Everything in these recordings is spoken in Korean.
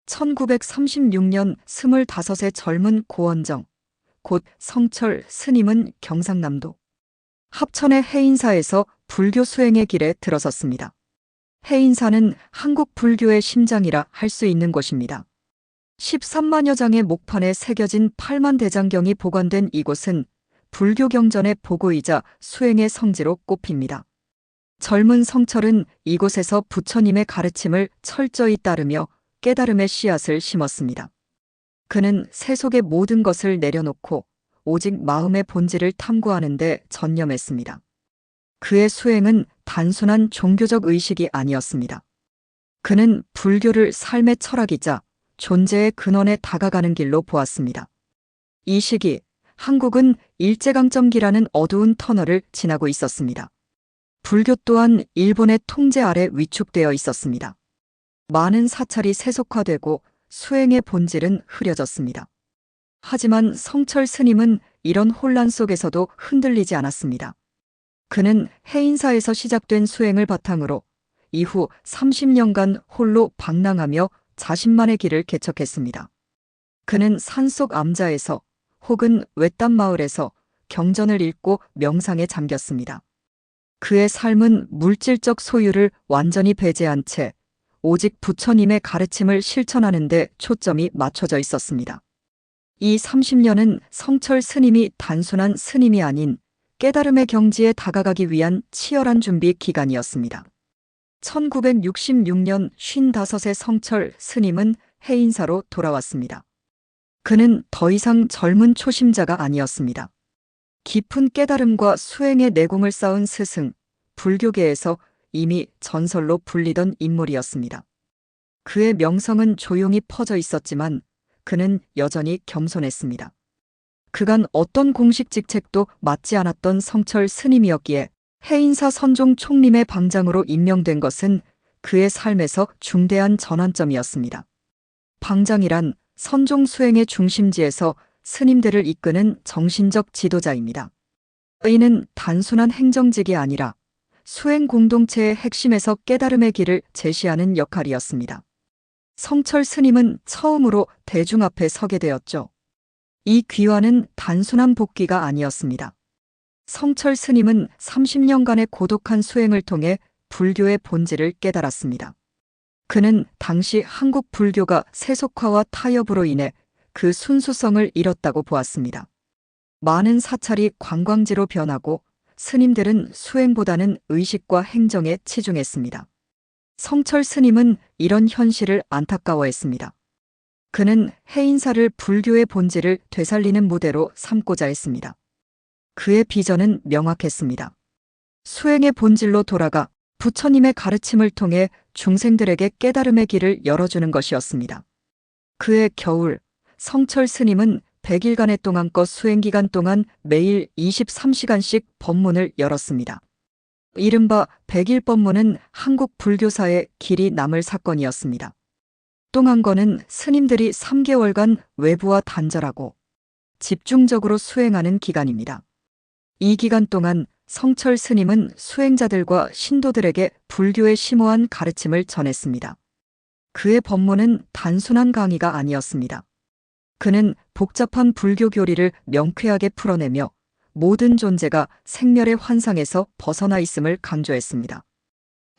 1936년 25의 젊은 고원정, 곧 성철 스님은 경상남도 합천의 해인사에서 불교 수행의 길에 들어섰습니다. 해인사는 한국 불교의 심장이라 할 수 있는 곳입니다. 13만여 장의 목판에 새겨진 8만 대장경이 보관된 이곳은 불교 경전의 보고이자 수행의 성지로 꼽힙니다. 젊은 성철은 이곳에서 부처님의 가르침을 철저히 따르며 깨달음의 씨앗을 심었습니다. 그는 세속의 모든 것을 내려놓고 오직 마음의 본질을 탐구하는 데 전념했습니다. 그의 수행은 단순한 종교적 의식이 아니었습니다. 그는 불교를 삶의 철학이자 존재의 근원에 다가가는 길로 보았습니다. 이 시기 한국은 일제강점기라는 어두운 터널을 지나고 있었습니다. 불교 또한 일본의 통제 아래 위축되어 있었습니다. 많은 사찰이 세속화되고 수행의 본질은 흐려졌습니다. 하지만 성철 스님은 이런 혼란 속에서도 흔들리지 않았습니다. 그는 해인사에서 시작된 수행을 바탕으로 이후 30년간 홀로 방랑하며 자신만의 길을 개척했습니다. 그는 산속 암자에서 혹은 외딴 마을에서 경전을 읽고 명상에 잠겼습니다. 그의 삶은 물질적 소유를 완전히 배제한 채 오직 부처님의 가르침을 실천하는 데 초점이 맞춰져 있었습니다. 이 30년은 성철 스님이 단순한 스님이 아닌 깨달음의 경지에 다가가기 위한 치열한 준비 기간이었습니다. 1966년 55의 성철 스님은 해인사로 돌아왔습니다. 그는 더 이상 젊은 초심자가 아니었습니다. 깊은 깨달음과 수행의 내공을 쌓은 스승, 불교계에서 이미 전설로 불리던 인물이었습니다. 그의 명성은 조용히 퍼져 있었지만 그는 여전히 겸손했습니다. 그간 어떤 공식 직책도 맡지 않았던 성철 스님이었기에 해인사 선종 총림의 방장으로 임명된 것은 그의 삶에서 중대한 전환점이었습니다. 방장이란 선종 수행의 중심지에서 스님들을 이끄는 정신적 지도자입니다. 이는 단순한 행정직이 아니라 수행 공동체의 핵심에서 깨달음의 길을 제시하는 역할이었습니다. 성철 스님은 처음으로 대중 앞에 서게 되었죠. 이 귀환은 단순한 복귀가 아니었습니다. 성철 스님은 30년간의 고독한 수행을 통해 불교의 본질을 깨달았습니다. 그는 당시 한국 불교가 세속화와 타협으로 인해 그 순수성을 잃었다고 보았습니다. 많은 사찰이 관광지로 변하고 스님들은 수행보다는 의식과 행정에 치중했습니다. 성철 스님은 이런 현실을 안타까워했습니다. 그는 해인사를 불교의 본질을 되살리는 무대로 삼고자 했습니다. 그의 비전은 명확했습니다. 수행의 본질로 돌아가 부처님의 가르침을 통해 중생들에게 깨달음의 길을 열어주는 것이었습니다. 그의 겨울, 성철 스님은 100일간의 동안껏 수행기간 동안 매일 23시간씩 법문을 열었습니다. 이른바 100일 법문은 한국 불교사의 길이 남을 사건이었습니다. 동안권은 스님들이 3개월간 외부와 단절하고 집중적으로 수행하는 기간입니다. 이 기간 동안 성철 스님은 수행자들과 신도들에게 불교의 심오한 가르침을 전했습니다. 그의 법문은 단순한 강의가 아니었습니다. 그는 복잡한 불교 교리를 명쾌하게 풀어내며 모든 존재가 생멸의 환상에서 벗어나 있음을 강조했습니다.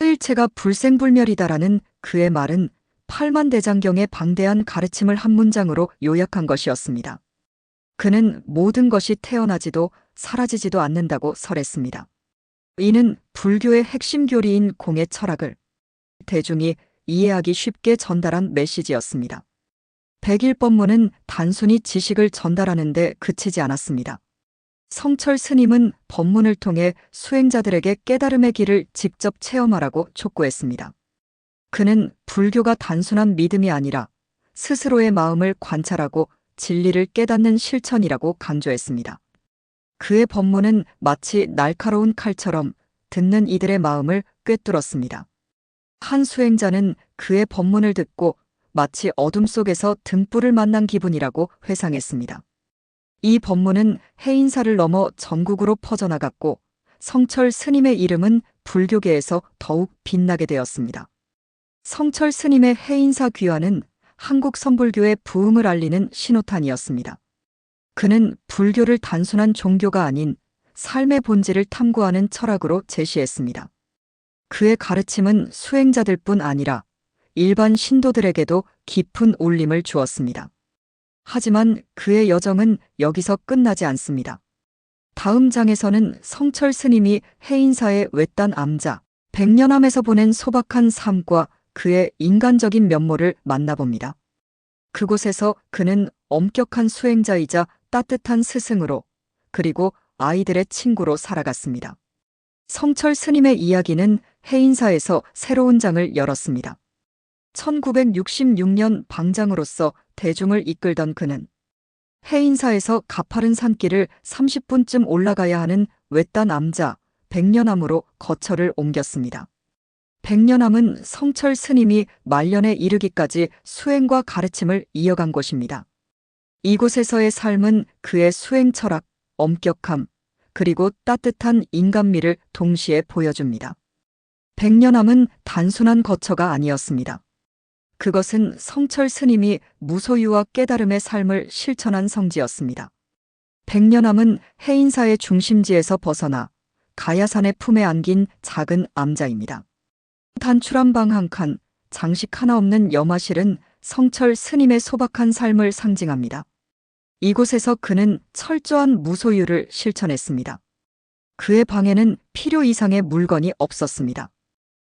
일체가 불생불멸이다라는 그의 말은 8만 대장경의 방대한 가르침을 한 문장으로 요약한 것이었습니다. 그는 모든 것이 태어나지도 사라지지도 않는다고 설했습니다. 이는 불교의 핵심 교리인 공의 철학을 대중이 이해하기 쉽게 전달한 메시지였습니다. 100일 법문은 단순히 지식을 전달하는 데 그치지 않았습니다. 성철 스님은 법문을 통해 수행자들에게 깨달음의 길을 직접 체험하라고 촉구했습니다. 그는 불교가 단순한 믿음이 아니라 스스로의 마음을 관찰하고 진리를 깨닫는 실천이라고 강조했습니다. 그의 법문은 마치 날카로운 칼처럼 듣는 이들의 마음을 꿰뚫었습니다. 한 수행자는 그의 법문을 듣고 마치 어둠 속에서 등불을 만난 기분이라고 회상했습니다. 이 법문은 해인사를 넘어 전국으로 퍼져나갔고 성철 스님의 이름은 불교계에서 더욱 빛나게 되었습니다. 성철 스님의 해인사 귀환은 한국 성불교의 부흥을 알리는 신호탄이었습니다. 그는 불교를 단순한 종교가 아닌 삶의 본질을 탐구하는 철학으로 제시했습니다. 그의 가르침은 수행자들뿐 아니라 일반 신도들에게도 깊은 울림을 주었습니다. 하지만 그의 여정은 여기서 끝나지 않습니다. 다음 장에서는 성철 스님이 해인사의 외딴 암자, 백년암에서 보낸 소박한 삶과 그의 인간적인 면모를 만나봅니다. 그곳에서 그는 엄격한 수행자이자 따뜻한 스승으로, 그리고 아이들의 친구로 살아갔습니다. 성철 스님의 이야기는 해인사에서 새로운 장을 열었습니다. 1966년 방장으로서 대중을 이끌던 그는 해인사에서 가파른 산길을 30분쯤 올라가야 하는 외딴 암자, 백년암으로 거처를 옮겼습니다. 백년암은 성철 스님이 말년에 이르기까지 수행과 가르침을 이어간 곳입니다. 이곳에서의 삶은 그의 수행 철학, 엄격함, 그리고 따뜻한 인간미를 동시에 보여줍니다. 백년암은 단순한 거처가 아니었습니다. 그것은 성철 스님이 무소유와 깨달음의 삶을 실천한 성지였습니다. 백년암은 해인사의 중심지에서 벗어나 가야산의 품에 안긴 작은 암자입니다. 단출한 방 한 칸, 장식 하나 없는 여마실은 성철 스님의 소박한 삶을 상징합니다. 이곳에서 그는 철저한 무소유를 실천했습니다. 그의 방에는 필요 이상의 물건이 없었습니다.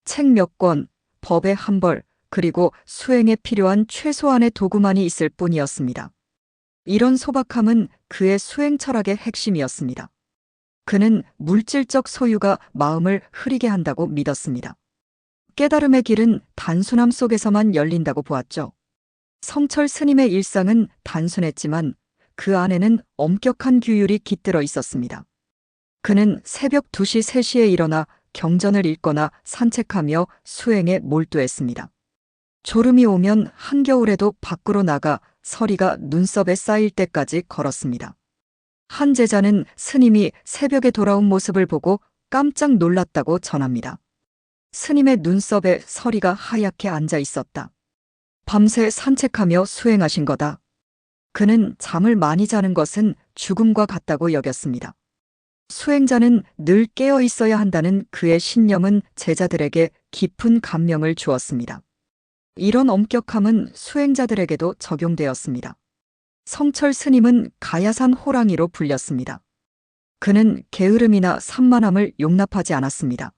책 몇 권, 법의 한 벌, 그리고 수행에 필요한 최소한의 도구만이 있을 뿐이었습니다. 이런 소박함은 그의 수행 철학의 핵심이었습니다. 그는 물질적 소유가 마음을 흐리게 한다고 믿었습니다. 깨달음의 길은 단순함 속에서만 열린다고 보았죠. 성철 스님의 일상은 단순했지만 그 안에는 엄격한 규율이 깃들어 있었습니다. 그는 새벽 2시, 3시에 일어나 경전을 읽거나 산책하며 수행에 몰두했습니다. 졸음이 오면 한겨울에도 밖으로 나가 서리가 눈썹에 쌓일 때까지 걸었습니다. 한 제자는 스님이 새벽에 돌아온 모습을 보고 깜짝 놀랐다고 전합니다. 스님의 눈썹에 서리가 하얗게 앉아 있었다. 밤새 산책하며 수행하신 거다. 그는 잠을 많이 자는 것은 죽음과 같다고 여겼습니다. 수행자는 늘 깨어 있어야 한다는 그의 신념은 제자들에게 깊은 감명을 주었습니다. 이런 엄격함은 수행자들에게도 적용되었습니다. 성철 스님은 가야산 호랑이로 불렸습니다. 그는 게으름이나 산만함을 용납하지 않았습니다.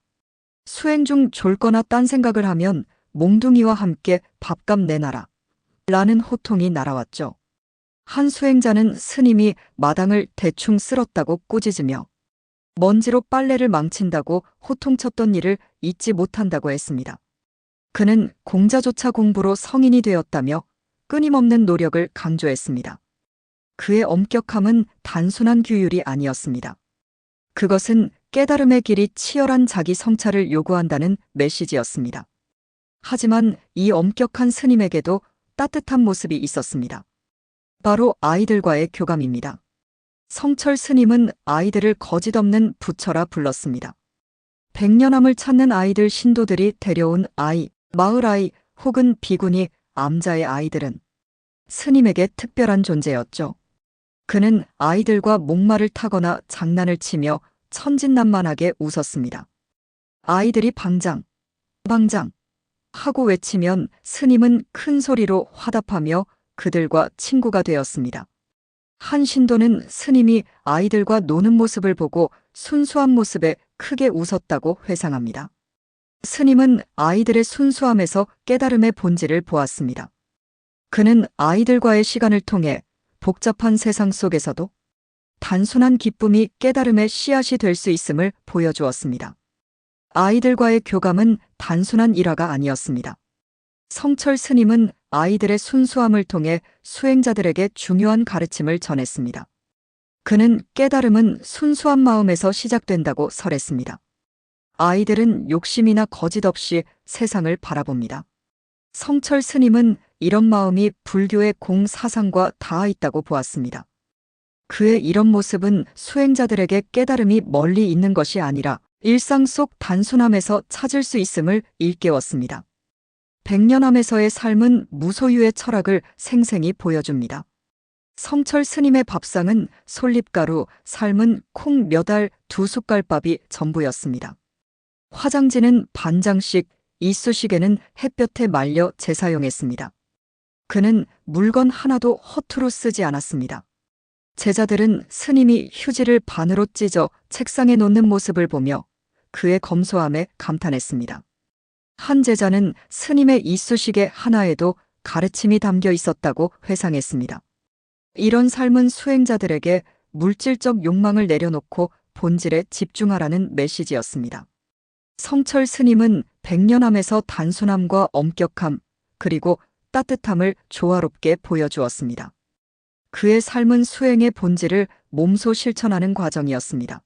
수행 중 졸거나 딴 생각을 하면 몽둥이와 함께 밥값 내놔라 라는 호통이 날아왔죠. 한 수행자는 스님이 마당을 대충 쓸었다고 꾸짖으며 먼지로 빨래를 망친다고 호통쳤던 일을 잊지 못한다고 했습니다. 그는 공자조차 공부로 성인이 되었다며 끊임없는 노력을 강조했습니다. 그의 엄격함은 단순한 규율이 아니었습니다. 그것은 깨달음의 길이 치열한 자기 성찰을 요구한다는 메시지였습니다. 하지만 이 엄격한 스님에게도 따뜻한 모습이 있었습니다. 바로 아이들과의 교감입니다. 성철 스님은 아이들을 거짓없는 부처라 불렀습니다. 백년암을 찾는 아이들 신도들이 데려온 아이, 마을 아이 혹은 비구니, 암자의 아이들은 스님에게 특별한 존재였죠. 그는 아이들과 목마를 타거나 장난을 치며 천진난만하게 웃었습니다. 아이들이 방장, 방장 하고 외치면 스님은 큰 소리로 화답하며 그들과 친구가 되었습니다. 한 신도는 스님이 아이들과 노는 모습을 보고 순수한 모습에 크게 웃었다고 회상합니다. 스님은 아이들의 순수함에서 깨달음의 본질을 보았습니다. 그는 아이들과의 시간을 통해 복잡한 세상 속에서도 단순한 기쁨이 깨달음의 씨앗이 될 수 있음을 보여주었습니다. 아이들과의 교감은 단순한 일화가 아니었습니다. 성철 스님은 아이들의 순수함을 통해 수행자들에게 중요한 가르침을 전했습니다. 그는 깨달음은 순수한 마음에서 시작된다고 설했습니다. 아이들은 욕심이나 거짓 없이 세상을 바라봅니다. 성철 스님은 이런 마음이 불교의 공사상과 닿아 있다고 보았습니다. 그의 이런 모습은 수행자들에게 깨달음이 멀리 있는 것이 아니라 일상 속 단순함에서 찾을 수 있음을 일깨웠습니다. 백년암에서의 삶은 무소유의 철학을 생생히 보여줍니다. 성철 스님의 밥상은 솔잎가루, 삶은 콩 몇 알, 2숟갈밥이 전부였습니다. 화장지는 반장씩, 이쑤시개는 햇볕에 말려 재사용했습니다. 그는 물건 하나도 허투루 쓰지 않았습니다. 제자들은 스님이 휴지를 반으로 찢어 책상에 놓는 모습을 보며 그의 검소함에 감탄했습니다. 한 제자는 스님의 이쑤시개 하나에도 가르침이 담겨 있었다고 회상했습니다. 이런 삶은 수행자들에게 물질적 욕망을 내려놓고 본질에 집중하라는 메시지였습니다. 성철 스님은 백년암에서 단순함과 엄격함, 그리고 따뜻함을 조화롭게 보여주었습니다. 그의 삶은 수행의 본질을 몸소 실천하는 과정이었습니다.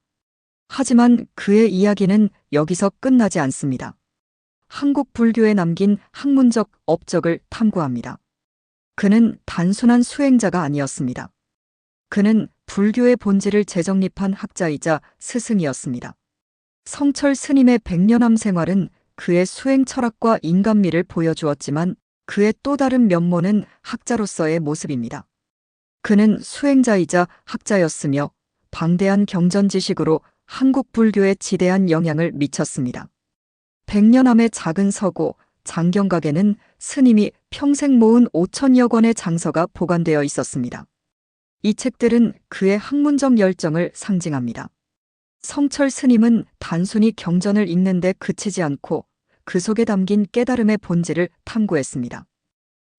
하지만 그의 이야기는 여기서 끝나지 않습니다. 한국 불교에 남긴 학문적 업적을 탐구합니다. 그는 단순한 수행자가 아니었습니다. 그는 불교의 본질을 재정립한 학자이자 스승이었습니다. 성철 스님의 백년암 생활은 그의 수행 철학과 인간미를 보여주었지만 그의 또 다른 면모는 학자로서의 모습입니다. 그는 수행자이자 학자였으며 방대한 경전 지식으로 한국 불교에 지대한 영향을 미쳤습니다. 백년암의 작은 서고, 장경각에는 스님이 평생 모은 5천여 권의 장서가 보관되어 있었습니다. 이 책들은 그의 학문적 열정을 상징합니다. 성철 스님은 단순히 경전을 읽는 데 그치지 않고 그 속에 담긴 깨달음의 본질을 탐구했습니다.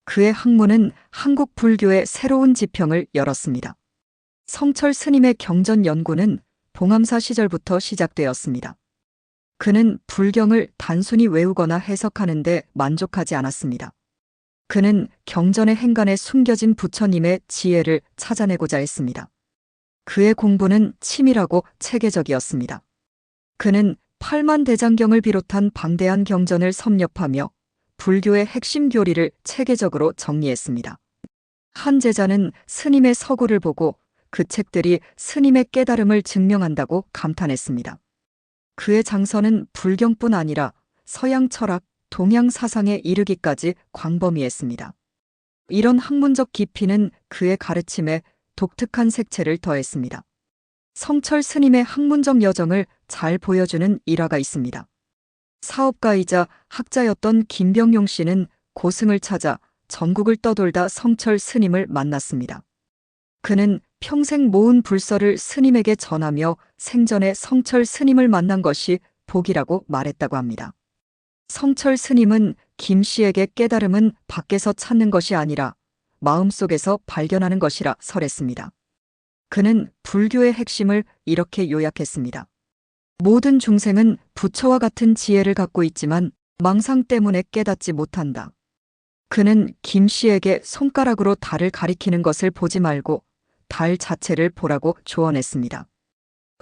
그의 학문은 한국 불교의 새로운 지평을 열었습니다. 성철 스님의 경전 연구는 봉암사 시절부터 시작되었습니다. 그는 불경을 단순히 외우거나 해석하는 데 만족하지 않았습니다. 그는 경전의 행간에 숨겨진 부처님의 지혜를 찾아내고자 했습니다. 그의 공부는 치밀하고 체계적이었습니다. 그는 8만 대장경을 비롯한 방대한 경전을 섭렵하며 불교의 핵심 교리를 체계적으로 정리했습니다. 한 제자는 스님의 서구를 보고 그 책들이 스님의 깨달음을 증명한다고 감탄했습니다. 그의 장서는 불경뿐 아니라 서양 철학, 동양 사상에 이르기까지 광범위했습니다. 이런 학문적 깊이는 그의 가르침에 독특한 색채를 더했습니다. 성철 스님의 학문적 여정을 잘 보여주는 일화가 있습니다. 사업가이자 학자였던 김병용 씨는 고승을 찾아 전국을 떠돌다 성철 스님을 만났습니다. 그는 평생 모은 불서를 스님에게 전하며 생전에 성철 스님을 만난 것이 복이라고 말했다고 합니다. 성철 스님은 김 씨에게 깨달음은 밖에서 찾는 것이 아니라 마음속에서 발견하는 것이라 설했습니다. 그는 불교의 핵심을 이렇게 요약했습니다. 모든 중생은 부처와 같은 지혜를 갖고 있지만 망상 때문에 깨닫지 못한다. 그는 김 씨에게 손가락으로 달을 가리키는 것을 보지 말고 달 자체를 보라고 조언했습니다.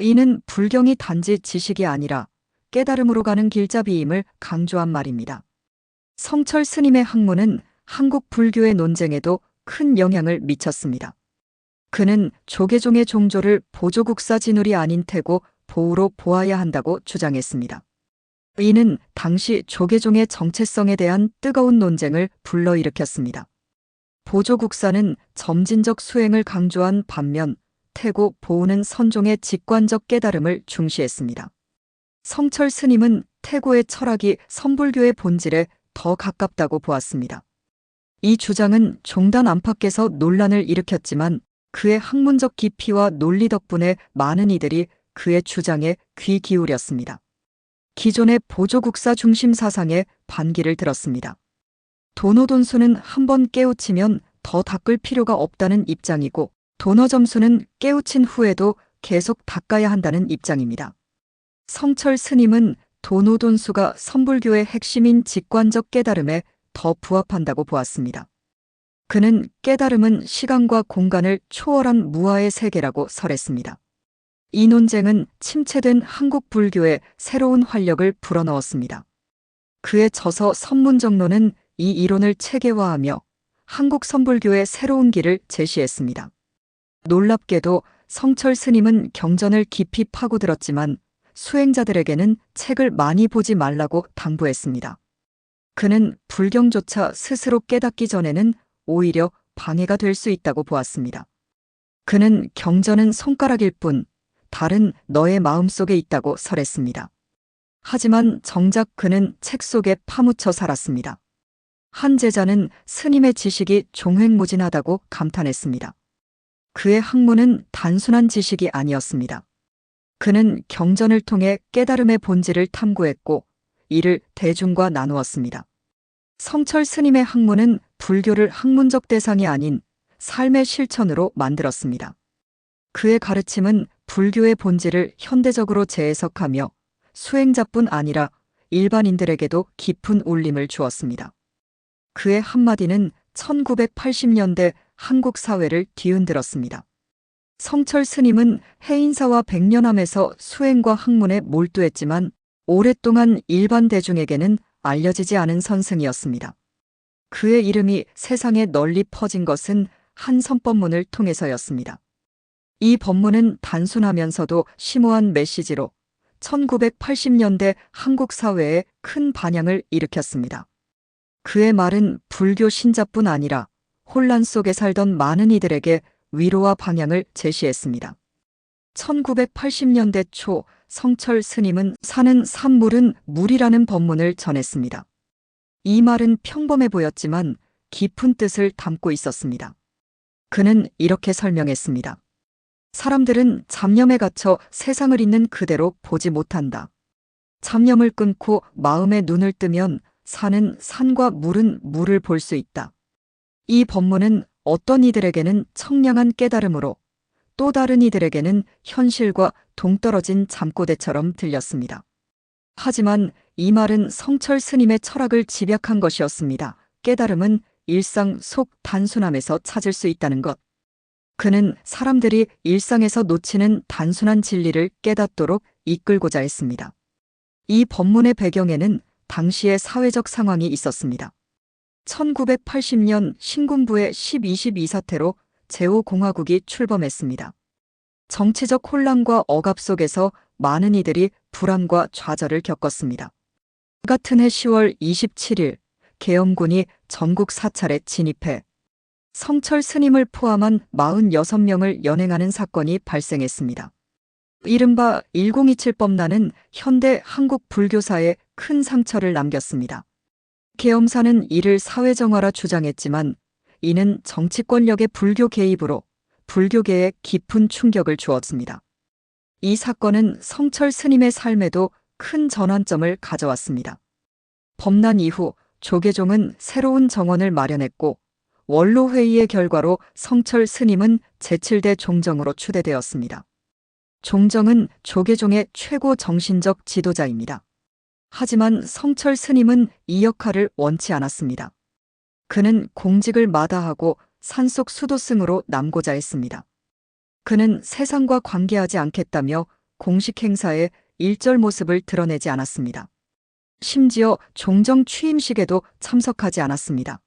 이는 불경이 단지 지식이 아니라 깨달음으로 가는 길잡이임을 강조한 말입니다. 성철 스님의 학문은 한국 불교의 논쟁에도 큰 영향을 미쳤습니다. 그는 조계종의 종조를 보조국사 진울이 아닌 태고 보우로 보아야 한다고 주장했습니다. 이는 당시 조계종의 정체성에 대한 뜨거운 논쟁을 불러일으켰습니다. 보조국사는 점진적 수행을 강조한 반면 태고 보우는 선종의 직관적 깨달음을 중시했습니다. 성철 스님은 태고의 철학이 선불교의 본질에 더 가깝다고 보았습니다. 이 주장은 종단 안팎에서 논란을 일으켰지만 그의 학문적 깊이와 논리 덕분에 많은 이들이 그의 주장에 귀 기울였습니다. 기존의 보조국사 중심 사상에 반기를 들었습니다. 도노돈수는 한번 깨우치면 더 닦을 필요가 없다는 입장이고 도너점수는 깨우친 후에도 계속 닦아야 한다는 입장입니다. 성철 스님은 도노돈수가 선불교의 핵심인 직관적 깨달음에 더 부합한다고 보았습니다. 그는 깨달음은 시간과 공간을 초월한 무아의 세계라고 설했습니다. 이 논쟁은 침체된 한국 불교에 새로운 활력을 불어넣었습니다. 그의 저서 선문정론은 이 이론을 체계화하며 한국 선불교의 새로운 길을 제시했습니다. 놀랍게도 성철 스님은 경전을 깊이 파고들었지만 수행자들에게는 책을 많이 보지 말라고 당부했습니다. 그는 불경조차 스스로 깨닫기 전에는 오히려 방해가 될 수 있다고 보았습니다. 그는 경전은 손가락일 뿐 달은 너의 마음속에 있다고 설했습니다. 하지만 정작 그는 책 속에 파묻혀 살았습니다. 한 제자는 스님의 지식이 종횡무진하다고 감탄했습니다. 그의 학문은 단순한 지식이 아니었습니다. 그는 경전을 통해 깨달음의 본질을 탐구했고 이를 대중과 나누었습니다. 성철 스님의 학문은 불교를 학문적 대상이 아닌 삶의 실천으로 만들었습니다. 그의 가르침은 불교의 본질을 현대적으로 재해석하며 수행자뿐 아니라 일반인들에게도 깊은 울림을 주었습니다. 그의 한마디는 1980년대 한국 사회를 뒤흔들었습니다. 성철 스님은 해인사와 백년암에서 수행과 학문에 몰두했지만 오랫동안 일반 대중에게는 알려지지 않은 선승이었습니다. 그의 이름이 세상에 널리 퍼진 것은 한 선법문을 통해서였습니다. 이 법문은 단순하면서도 심오한 메시지로 1980년대 한국 사회에 큰 반향을 일으켰습니다. 그의 말은 불교 신자뿐 아니라 혼란 속에 살던 많은 이들에게 위로와 방향을 제시했습니다. 1980년대 초 성철 스님은 사는 산물은 물이라는 법문을 전했습니다. 이 말은 평범해 보였지만 깊은 뜻을 담고 있었습니다. 그는 이렇게 설명했습니다. 사람들은 잡념에 갇혀 세상을 있는 그대로 보지 못한다. 잡념을 끊고 마음의 눈을 뜨면 산은 산과 물은 물을 볼 수 있다. 이 법문은 어떤 이들에게는 청량한 깨달음으로 또 다른 이들에게는 현실과 동떨어진 잠꼬대처럼 들렸습니다. 하지만 이 말은 성철 스님의 철학을 집약한 것이었습니다. 깨달음은 일상 속 단순함에서 찾을 수 있다는 것. 그는 사람들이 일상에서 놓치는 단순한 진리를 깨닫도록 이끌고자 했습니다. 이 법문의 배경에는 당시의 사회적 상황이 있었습니다. 1980년 신군부의 10.22 사태로 제5공화국이 출범했습니다. 정치적 혼란과 억압 속에서 많은 이들이 불안과 좌절을 겪었습니다. 같은 해 10월 27일 계엄군이 전국 사찰에 진입해 성철 스님을 포함한 46명을 연행하는 사건이 발생했습니다. 이른바 1027 법난은 현대 한국 불교사에 큰 상처를 남겼습니다. 계엄사는 이를 사회정화라 주장했지만 이는 정치 권력의 불교 개입으로 불교계에 깊은 충격을 주었습니다. 이 사건은 성철 스님의 삶에도 큰 전환점을 가져왔습니다. 법난 이후 조계종은 새로운 정원을 마련했고 원로회의의 결과로 성철 스님은 제7대 종정으로 추대되었습니다. 종정은 조계종의 최고 정신적 지도자입니다. 하지만 성철 스님은 이 역할을 원치 않았습니다. 그는 공직을 마다하고 산속 수도승으로 남고자 했습니다. 그는 세상과 관계하지 않겠다며 공식 행사에 일절 모습을 드러내지 않았습니다. 심지어 종정 취임식에도 참석하지 않았습니다.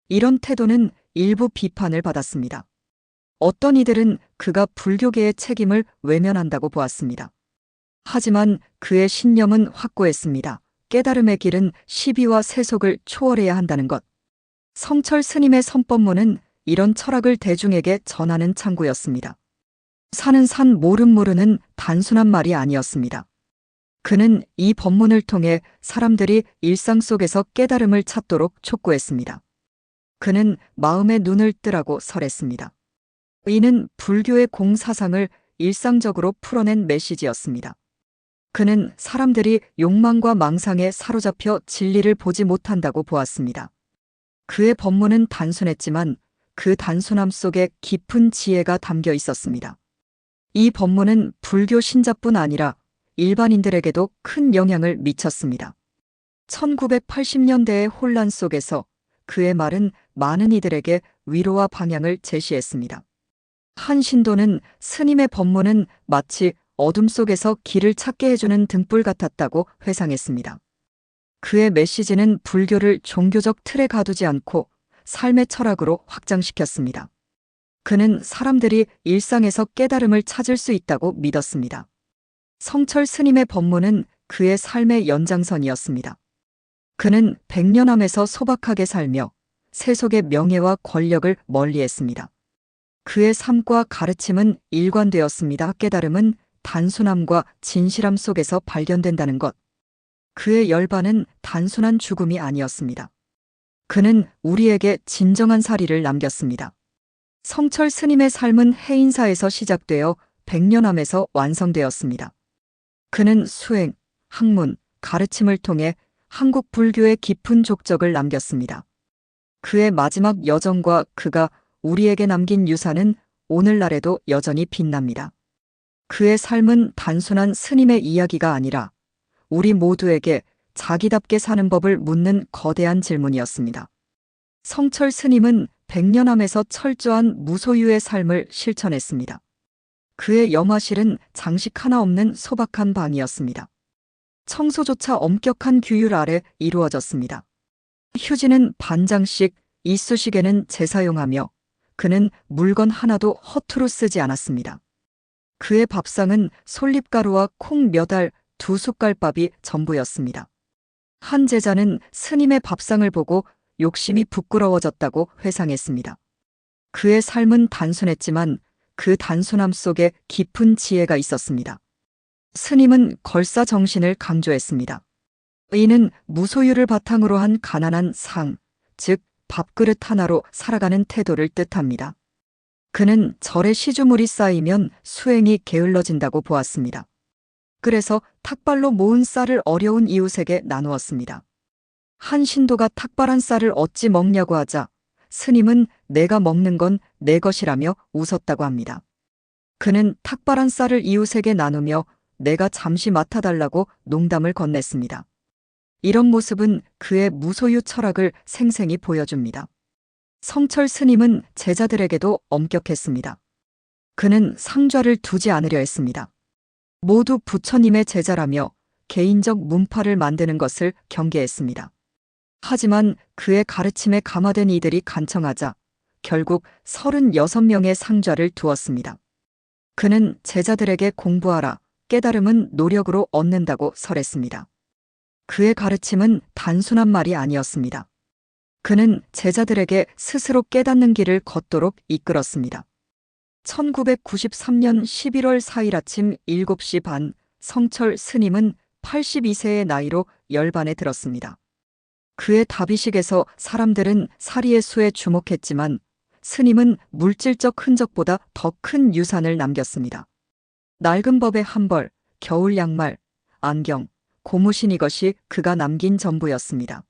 이런 태도는 일부 비판을 받았습니다. 어떤 이들은 그가 불교계의 책임을 외면한다고 보았습니다. 하지만 그의 신념은 확고했습니다. 깨달음의 길은 시비와 세속을 초월해야 한다는 것. 성철 스님의 선법문은 이런 철학을 대중에게 전하는 창구였습니다. 사는 산 모르는 단순한 말이 아니었습니다. 그는 이 법문을 통해 사람들이 일상 속에서 깨달음을 찾도록 촉구했습니다. 그는 마음의 눈을 뜨라고 설했습니다. 이는 불교의 공사상을 일상적으로 풀어낸 메시지였습니다. 그는 사람들이 욕망과 망상에 사로잡혀 진리를 보지 못한다고 보았습니다. 그의 법문은 단순했지만 그 단순함 속에 깊은 지혜가 담겨 있었습니다. 이 법문은 불교 신자뿐 아니라 일반인들에게도 큰 영향을 미쳤습니다. 1980년대의 혼란 속에서 그의 말은 많은 이들에게 위로와 방향을 제시했습니다. 한 신도는 스님의 법문은 마치 어둠 속에서 길을 찾게 해주는 등불 같았다고 회상했습니다. 그의 메시지는 불교를 종교적 틀에 가두지 않고 삶의 철학으로 확장시켰습니다. 그는 사람들이 일상에서 깨달음을 찾을 수 있다고 믿었습니다. 성철 스님의 법문은 그의 삶의 연장선이었습니다. 그는 백년암에서 소박하게 살며 세속의 명예와 권력을 멀리했습니다. 그의 삶과 가르침은 일관되었습니다. 깨달음은 단순함과 진실함 속에서 발견된다는 것. 그의 열반은 단순한 죽음이 아니었습니다. 그는 우리에게 진정한 사리를 남겼습니다. 성철 스님의 삶은 해인사에서 시작되어 백년암에서 완성되었습니다. 그는 수행, 학문, 가르침을 통해 한국 불교의 깊은 족적을 남겼습니다. 그의 마지막 여정과 그가 우리에게 남긴 유산은 오늘날에도 여전히 빛납니다. 그의 삶은 단순한 스님의 이야기가 아니라 우리 모두에게 자기답게 사는 법을 묻는 거대한 질문이었습니다. 성철 스님은 백년암에서 철저한 무소유의 삶을 실천했습니다. 그의 염화실은 장식 하나 없는 소박한 방이었습니다. 청소조차 엄격한 규율 아래 이루어졌습니다. 휴지는 반장씩, 이쑤시개는 재사용하며 그는 물건 하나도 허투루 쓰지 않았습니다. 그의 밥상은 솔잎가루와 콩 몇 알, 2숟갈밥이 전부였습니다. 한 제자는 스님의 밥상을 보고 욕심이 부끄러워졌다고 회상했습니다. 그의 삶은 단순했지만 그 단순함 속에 깊은 지혜가 있었습니다. 스님은 걸사 정신을 강조했습니다. 이는 무소유를 바탕으로 한 가난한 상, 즉 밥그릇 하나로 살아가는 태도를 뜻합니다. 그는 절에 시주물이 쌓이면 수행이 게을러진다고 보았습니다. 그래서 탁발로 모은 쌀을 어려운 이웃에게 나누었습니다. 한 신도가 탁발한 쌀을 어찌 먹냐고 하자 스님은 내가 먹는 건 내 것이라며 웃었다고 합니다. 그는 탁발한 쌀을 이웃에게 나누며 내가 잠시 맡아달라고 농담을 건넸습니다. 이런 모습은 그의 무소유 철학을 생생히 보여줍니다. 성철 스님은 제자들에게도 엄격했습니다. 그는 상좌를 두지 않으려 했습니다. 모두 부처님의 제자라며 개인적 문파를 만드는 것을 경계했습니다. 하지만 그의 가르침에 감화된 이들이 간청하자 결국 36명의 상좌를 두었습니다. 그는 제자들에게 공부하라, 깨달음은 노력으로 얻는다고 설했습니다. 그의 가르침은 단순한 말이 아니었습니다. 그는 제자들에게 스스로 깨닫는 길을 걷도록 이끌었습니다. 1993년 11월 4일 아침 7시 반, 성철 스님은 82세의 나이로 열반에 들었습니다. 그의 다비식에서 사람들은 사리의 수에 주목했지만 스님은 물질적 흔적보다 더 큰 유산을 남겼습니다. 낡은 법의 한벌, 겨울 양말, 안경, 고무신 이것이 그가 남긴 전부였습니다.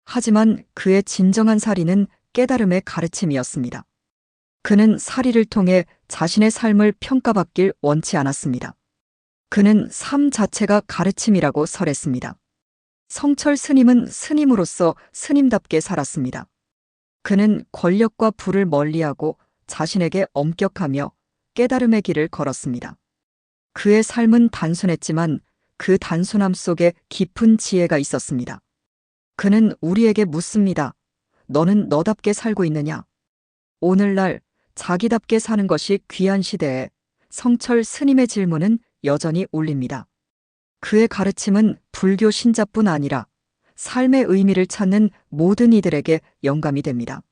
하지만 그의 진정한 사리는 깨달음의 가르침이었습니다. 그는 사리를 통해 자신의 삶을 평가받길 원치 않았습니다. 그는 삶 자체가 가르침이라고 설했습니다. 성철 스님은 스님으로서 스님답게 살았습니다. 그는 권력과 부를 멀리하고 자신에게 엄격하며 깨달음의 길을 걸었습니다. 그의 삶은 단순했지만 그 단순함 속에 깊은 지혜가 있었습니다. 그는 우리에게 묻습니다. 너는 너답게 살고 있느냐? 오늘날 자기답게 사는 것이 귀한 시대에 성철 스님의 질문은 여전히 울립니다. 그의 가르침은 불교 신자뿐 아니라 삶의 의미를 찾는 모든 이들에게 영감이 됩니다.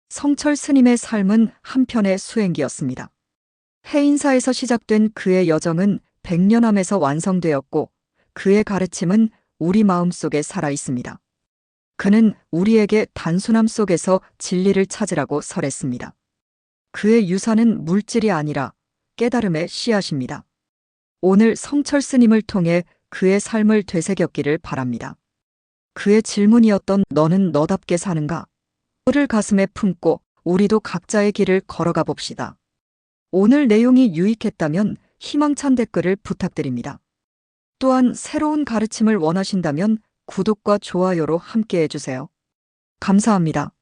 성철 스님의 삶은 한편의 수행기였습니다. 해인사에서 시작된 그의 여정은 백년암에서 완성되었고 그의 가르침은 우리 마음속에 살아 있습니다. 그는 우리에게 단순함 속에서 진리를 찾으라고 설했습니다. 그의 유산은 물질이 아니라 깨달음의 씨앗입니다. 오늘 성철 스님을 통해 그의 삶을 되새겼기를 바랍니다. 그의 질문이었던 너는 너답게 사는가? 를 가슴에 품고 우리도 각자의 길을 걸어가 봅시다. 오늘 내용이 유익했다면 희망찬 댓글을 부탁드립니다. 또한 새로운 가르침을 원하신다면 구독과 좋아요로 함께 해주세요. 감사합니다.